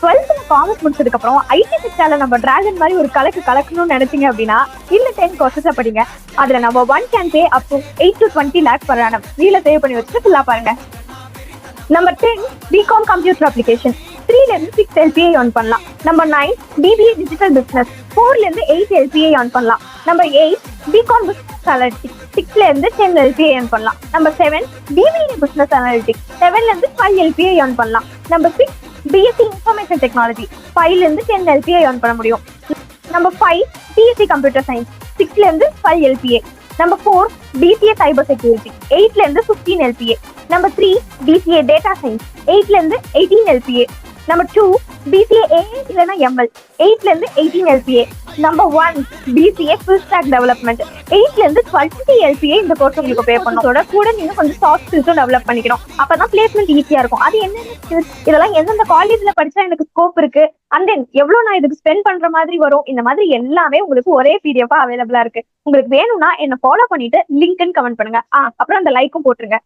12th commerce முடிச்சதுக்கு அப்புறம் ID செக்டார்ல நம்ம டிராகன் மாதிரி ஒரு கலக்கணும்னு நினைச்சீங்க அப்படின்னா இந்த 10 கோர்சஸ் படிங்க. அதுல நம்ம 1 can pay up to 8 to 20 lakhs per annum ரீல save பண்ணி வச்சுட்டு ஃபுல்லா பாருங்க. நம்பர் 10 பிகாம் கம்ப்யூட்டர் அப்ளிகேஷன் 3ல இருந்து 6 LPA earn பண்ணலாம். நம்பர் 9 BBA டிஜிட்டல் பிசினஸ் 4ல இருந்து 8 LPA earn பண்ணலாம். நம்பர் 8 பிகாம் பிசினஸ் அனாலிட்டிக்ஸ் 6ல இருந்து 10 LPA earn பண்ணலாம். நம்பர் 7 BBA பிசினஸ் அனாலிட்டிக்ஸ் 7ல இருந்து 5 LPA earn பண்ணலாம். நம்பர் 6 BSc இன்ஃபர்மேஷன் டெக்னாலஜி 5ல இருந்து 10 LPA earn பண்ண முடியும். நம்பர் 5 BSc கம்ப்யூட்டர் சயின்ஸ் 6ல இருந்து 5 LPA. Number 4 BCA cyber security 8ல இருந்து 15 LPA. Number 3 BCA data science 8ல இருந்து 18 LPA. நம்பர் 2 BCA AI இல்லனா ML 8ல இருந்து 18 LPA. Number 1 BCA full stack development 8ல இருந்து 20 LPA இந்த கோர்ஸ் உங்களுக்கு பே பண்ணோட கூட நீங்க கொஞ்சம் சாஃப்ட் ஸ்கில்ஸும் டெவலப் பண்ணிக்கணும். அப்பதான் பிளேஸ்மெண்ட் ஈஸியா இருக்கும். அது என்னென்ன ஸ்கில்ஸ், இதெல்லாம் எந்தெந்த காலேஜ்ல படிச்சா எனக்கு ஸ்கோப் இருக்கு, அண்ட் தென் எவ்வளவு நான் இதுக்கு ஸ்பெண்ட் பண்ற மாதிரி வரும், இந்த மாதிரி எல்லாமே உங்களுக்கு ஒரே PDF அவைலபிளா இருக்கு. உங்களுக்கு வேணும்னா என்ன ஃபாலோ பண்ணிட்டு லிங்க்னு கமெண்ட் பண்ணுங்க. அப்புறம் அந்த லைக்கும் போட்டுருங்க.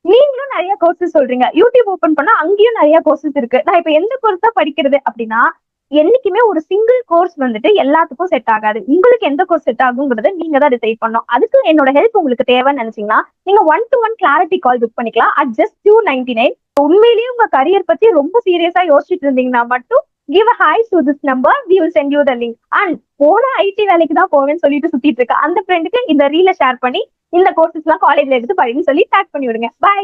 நீங்களும் நிறைய கோர்சஸ் சொல்றீங்க, யூடியூப் ஓபன் பண்ணா அங்கேயும் நிறைய கோர்சஸ் இருக்கு. நான் இப்ப எந்த கோர்ஸ் தான் படிக்கிறது அப்படின்னா, என்னைக்குமே ஒரு சிங்கிள் கோர்ஸ் வந்துட்டு எல்லாத்துக்கும் செட் ஆகாது. உங்களுக்கு எந்த கோர்ஸ் செட் ஆகுங்கிறத நீங்க தான் டிசைட் பண்ணணும். அதுக்கு என்னோட ஹெல்ப் உங்களுக்கு தேவைன்னு நினைச்சீங்கன்னா நீங்க 1-to-1 கிளாரிட்டி கால் புக் பண்ணிக்கலாம் at just 299. உண்மையிலேயே உங்க கரியர் பத்தி ரொம்ப சீரியஸா யோசிச்சுட்டு இருந்தீங்கன்னா மட்டும் give a hi to this number, we will send you the link. And போன ஐடி வேலைக்கு தான் போவேன்னு சொல்லிட்டு சுத்திட்டு இருக்க அந்த ஃப்ரெண்டுக்கு இந்த ரீல ஷேர் பண்ணி இந்த கோர்சஸ் எல்லாம் காலேஜ்ல எடுத்து படின்னு சொல்லி டேக் பண்ணி விடுங்க. பை.